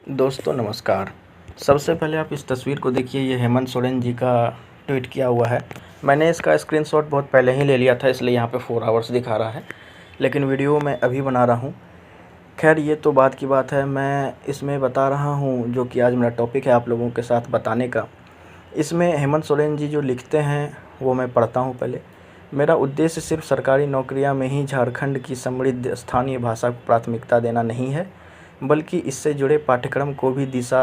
दोस्तों नमस्कार। सबसे पहले आप इस तस्वीर को देखिए, ये हेमंत सोरेन जी का ट्वीट किया हुआ है। मैंने इसका स्क्रीनशॉट बहुत पहले ही ले लिया था, इसलिए यहाँ पे 4 आवर्स दिखा रहा है, लेकिन वीडियो मैं अभी बना रहा हूँ। खैर ये तो बात की बात है, मैं इसमें बता रहा हूँ जो कि आज मेरा टॉपिक है आप लोगों के साथ बताने का। इसमें हेमंत सोरेन जी जो लिखते हैं वो मैं पढ़ता हूँ पहले। मेरा उद्देश्य सिर्फ सरकारी नौकरियां में ही झारखंड की समृद्ध स्थानीय भाषा को प्राथमिकता देना नहीं है, बल्कि इससे जुड़े पाठ्यक्रम को भी दिशा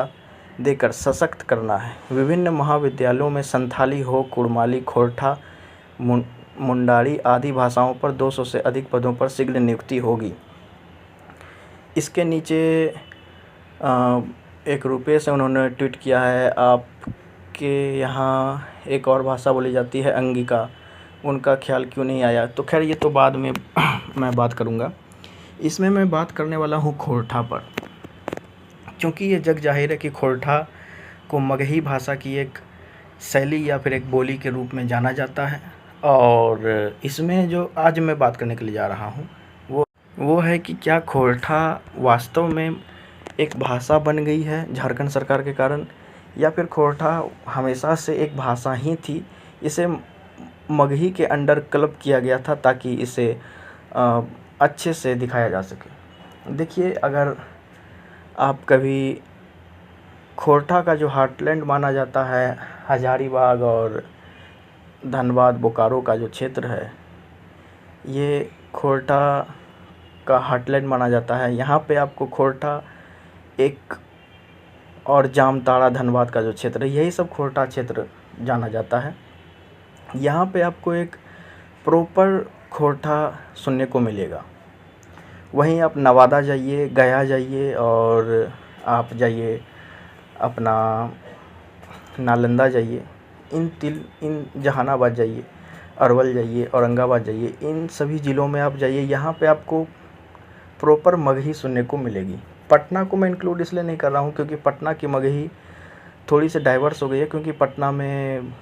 देकर सशक्त करना है। विभिन्न महाविद्यालयों में संथाली हो, कुड़माली, खोरठा, मुंडारी आदि भाषाओं पर 200 से अधिक पदों पर शीघ्र नियुक्ति होगी। इसके नीचे एक रुपये से उन्होंने ट्वीट किया है, आपके यहाँ एक और भाषा बोली जाती है अंगिका, उनका ख्याल क्यों नहीं आया। तो खैर ये तो बाद में मैं बात करूँगा। इसमें मैं बात करने वाला हूँ खोरठा पर, क्योंकि ये जग जाहिर है कि खोरठा को मगही भाषा की एक शैली या फिर एक बोली के रूप में जाना जाता है। और इसमें जो आज मैं बात करने के लिए जा रहा हूँ वो है कि क्या खोरठा वास्तव में एक भाषा बन गई है झारखंड सरकार के कारण, या फिर खोरठा हमेशा से एक भाषा ही थी, इसे मगही के अंडर क्लब किया गया था ताकि इसे अच्छे से दिखाया जा सके। देखिए, अगर आप कभी खोरठा का जो हार्टलैंड माना जाता है, हजारीबाग और धनबाद बोकारो का जो क्षेत्र है, ये खोरठा का हार्टलैंड माना जाता है। यहाँ पे आपको खोरठा एक और जामताड़ा धनबाद का जो क्षेत्र है, यही सब खोरठा क्षेत्र जाना जाता है। यहाँ पे आपको एक प्रॉपर खोरठा सुनने को मिलेगा। वहीं आप नवादा जाइए, गया जाइए और आप जाइए अपना नालंदा जाइए, इन जहानाबाद जाइए, अरवल जाइए, औरंगाबाद जाइए, इन सभी ज़िलों में आप जाइए, यहाँ पे आपको प्रॉपर मगही सुनने को मिलेगी। पटना को मैं इंक्लूड इसलिए नहीं कर रहा हूँ क्योंकि पटना की मगही थोड़ी सी डाइवर्स हो गई है, क्योंकि पटना में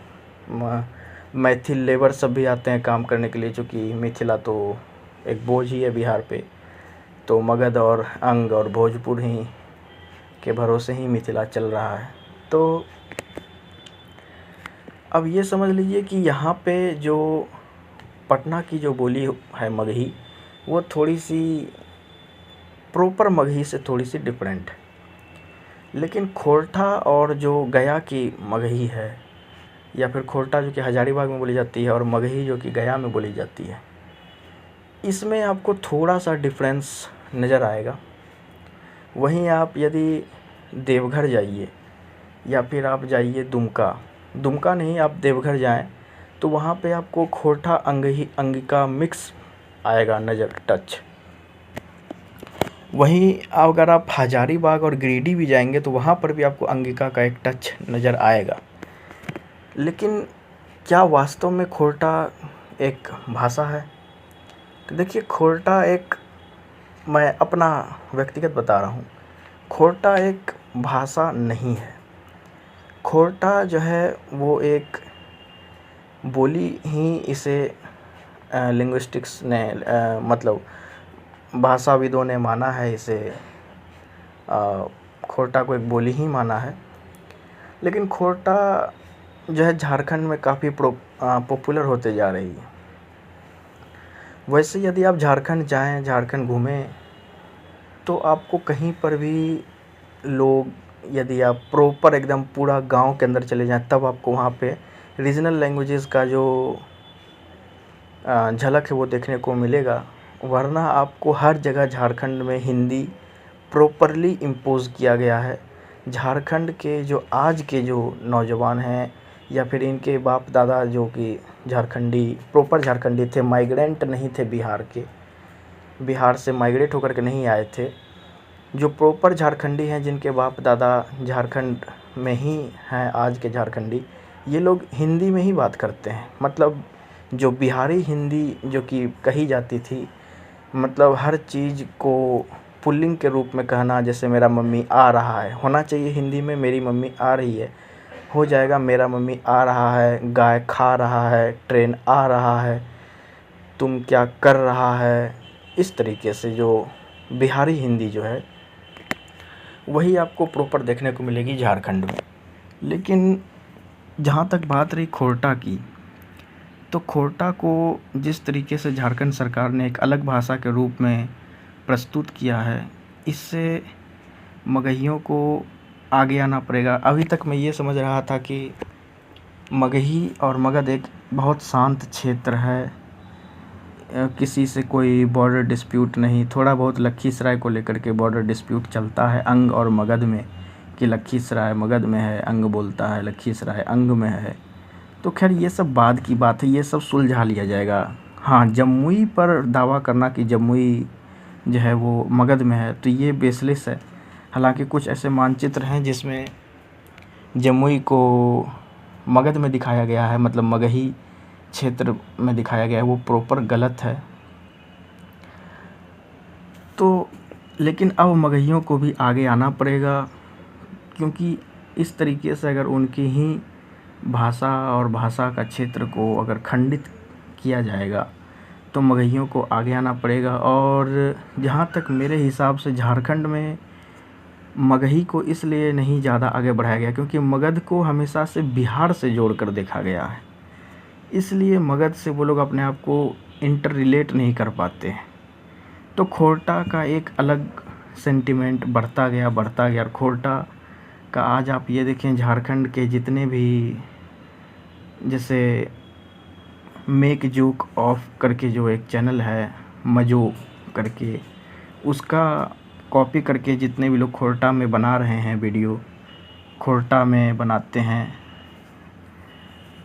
मैथिल लेबर सब भी आते हैं काम करने के लिए, चूँकि मिथिला तो एक बोझ ही है बिहार पे, तो मगध और अंग और भोजपुर ही के भरोसे ही मिथिला चल रहा है। तो अब ये समझ लीजिए कि यहाँ पे जो पटना की जो बोली है मगही, वो थोड़ी सी प्रॉपर मगही से थोड़ी सी डिफरेंट है। लेकिन खोरठा और जो गया की मगही है, या फिर खोरठा जो कि हजारीबाग में बोली जाती है और मगही जो कि गया में बोली जाती है, इसमें आपको थोड़ा सा डिफरेंस नज़र आएगा। वहीं आप यदि देवघर जाइए या फिर आप जाइए दुमका नहीं, आप देवघर जाएं, तो वहाँ पे आपको खोरठा अंगिका मिक्स आएगा नज़र टच। वहीं अगर आप हजारीबाग और गिरिडीह भी जाएंगे तो वहाँ पर भी आपको अंगिका का एक टच नज़र आएगा। लेकिन क्या वास्तव में खोरठा एक भाषा है? तो देखिए, खोरठा एक, मैं अपना व्यक्तिगत बता रहा हूँ, खोरठा एक भाषा नहीं है। खोरठा जो है वो एक बोली ही इसे लिंग्विस्टिक्स ने मतलब भाषाविदों ने माना है, इसे खोरठा को एक बोली ही माना है। लेकिन खोरठा जो है झारखंड में काफ़ी पॉपुलर होते जा रही है। वैसे यदि आप झारखंड जाएं, झारखंड घूमें, तो आपको कहीं पर भी लोग, यदि आप प्रॉपर एकदम पूरा गांव के अंदर चले जाएं, तब आपको वहाँ पे रीजनल लैंग्वेजेस का जो झलक है वो देखने को मिलेगा। वरना आपको हर जगह झारखंड में हिंदी प्रॉपरली इम्पोज किया गया है। झारखंड के जो आज के जो नौजवान हैं या फिर इनके बाप दादा जो कि झारखंडी, प्रॉपर झारखंडी थे, माइग्रेंट नहीं थे बिहार के, बिहार से माइग्रेट होकर के नहीं आए थे, जो प्रॉपर झारखंडी हैं, जिनके बाप दादा झारखंड में ही हैं आज के झारखंडी, ये लोग हिंदी में ही बात करते हैं। मतलब जो बिहारी हिंदी जो कि कही जाती थी, मतलब हर चीज़ को पुल्लिंग के रूप में कहना, जैसे मेरा मम्मी आ रहा है, होना चाहिए हिंदी में मेरी मम्मी आ रही है, हो जाएगा मेरा मम्मी आ रहा है, गाय खा रहा है, ट्रेन आ रहा है, तुम क्या कर रहा है। इस तरीके से जो बिहारी हिंदी जो है वही आपको प्रॉपर देखने को मिलेगी झारखंड में। लेकिन जहाँ तक बात रही खोरटा की, तो खोरटा को जिस तरीके से झारखंड सरकार ने एक अलग भाषा के रूप में प्रस्तुत किया है, इससे मगहियों को आगे आना पड़ेगा। अभी तक मैं ये समझ रहा था कि मगही और मगध एक बहुत शांत क्षेत्र है, किसी से कोई बॉर्डर डिस्प्यूट नहीं। थोड़ा बहुत लखीसराय को लेकर के बॉर्डर डिस्प्यूट चलता है अंग और मगध में, कि लखीसराय मगध में है, अंग बोलता है लखीसराय अंग में है। तो खैर ये सब बाद की बात है, ये सब सुलझा लिया जाएगा। हाँ, जमुई पर दावा करना कि जमुई जो है वो मगध में है, तो ये बेसलेस है। हालांकि कुछ ऐसे मानचित्र हैं जिसमें जमुई को मगध में दिखाया गया है, मतलब मगही क्षेत्र में दिखाया गया है, वो प्रॉपर गलत है। तो लेकिन अब मगहियों को भी आगे आना पड़ेगा, क्योंकि इस तरीके से अगर उनकी ही भाषा और भाषा का क्षेत्र को अगर खंडित किया जाएगा तो मगहियों को आगे आना पड़ेगा। और जहाँ तक मेरे हिसाब से झारखंड में मगही को इसलिए नहीं ज़्यादा आगे बढ़ाया गया क्योंकि मगध को हमेशा से बिहार से जोड़कर देखा गया है, इसलिए मगध से वो लोग अपने आप को इंटर रिलेट नहीं कर पाते हैं। तो खोरटा का एक अलग सेंटिमेंट बढ़ता गया और खोरटा का आज आप ये देखें, झारखंड के जितने भी, जैसे मेक जोक ऑफ करके जो एक चैनल है मजो करके, उसका कॉपी करके जितने भी लोग खोरटा में बना रहे हैं वीडियो, खोरटा में बनाते हैं,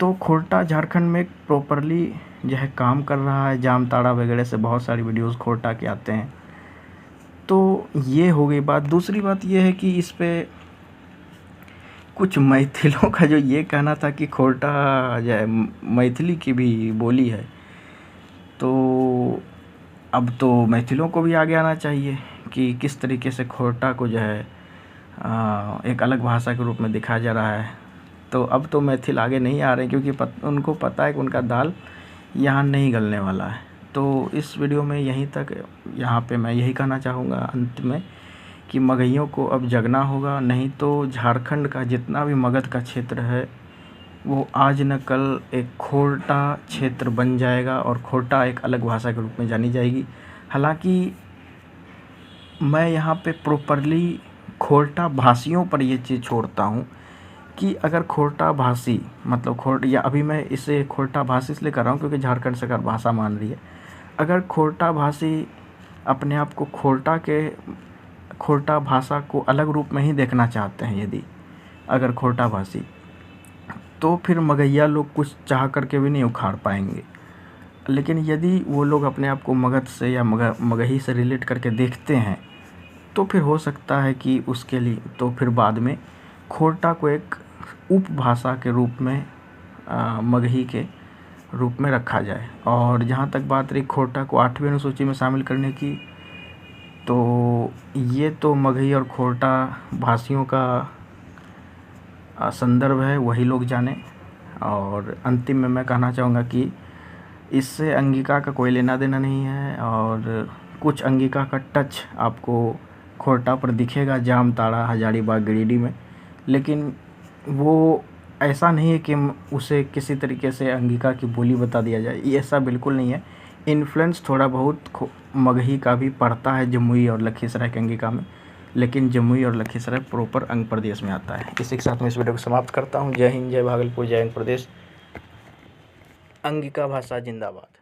तो खोरटा झारखंड में प्रॉपरली जो है काम कर रहा है। जामताड़ा वगैरह से बहुत सारी वीडियोस खोरटा के आते हैं। तो ये हो गई बात। दूसरी बात ये है कि इस पे कुछ मैथिलों का जो ये कहना था कि खोरटा जो है मैथिली की भी बोली है, तो अब तो मैथिलों को भी आगे आना चाहिए कि किस तरीके से खोरटा को जो है एक अलग भाषा के रूप में दिखाया जा रहा है। तो अब तो मैथिल आगे नहीं आ रहे हैं क्योंकि उनको पता है कि उनका दाल यहाँ नहीं गलने वाला है। तो इस वीडियो में यहीं तक, यहाँ पे मैं यही कहना चाहूँगा अंत में कि मगहियों को अब जगना होगा, नहीं तो झारखंड का जितना भी मगध का क्षेत्र है वो आज न कल एक खोरटा क्षेत्र बन जाएगा और खोरटा एक अलग भाषा के रूप में जानी जाएगी। हालांकि मैं यहाँ पे प्रॉपरली खोरटा भाषियों पर ये चीज़ छोड़ता हूँ कि अगर खोरटा भाषी मतलब या अभी मैं इसे खोरटा भाषी इसलिए कर रहा हूँ क्योंकि झारखंड सरकार भाषा मान रही है। अगर खोरटा भाषी अपने आप को खोरटा भाषा को अलग रूप में ही देखना चाहते हैं, यदि अगर खोरटा भाषी, तो फिर मगहिया लोग कुछ चाह करके भी नहीं उखाड़ पाएंगे। लेकिन यदि वो लोग अपने आप को मगध से या मगही से रिलेट करके देखते हैं तो फिर हो सकता है कि उसके लिए तो फिर बाद में खोरटा को एक उपभाषा के रूप में मगही के रूप में रखा जाए। और जहाँ तक बात रही खोरटा को 8वीं अनुसूची में शामिल करने की, तो ये तो मगही और खोरटा भाषियों का संदर्भ है, वही लोग जाने। और अंतिम में मैं कहना चाहूँगा कि इससे अंगिका का कोई लेना देना नहीं है, और कुछ अंगिका का टच आपको खोरटा पर दिखेगा जामताड़ा, हजारीबाग, गिरिडीह में, लेकिन वो ऐसा नहीं है कि उसे किसी तरीके से अंगिका की बोली बता दिया जाए, ये ऐसा बिल्कुल नहीं है। इन्फ्लुएंस थोड़ा बहुत मगही का भी पड़ता है जमुई और लखीसराय के अंगिका में, लेकिन जमुई और लखीसराय प्रॉपर अंग प्रदेश में आता है। इसी के साथ मैं इस वीडियो को समाप्त करता हूँ। जय हिंद, जय भागलपुर, जय अंग प्रदेश। अंगिका भाषा जिंदाबाद।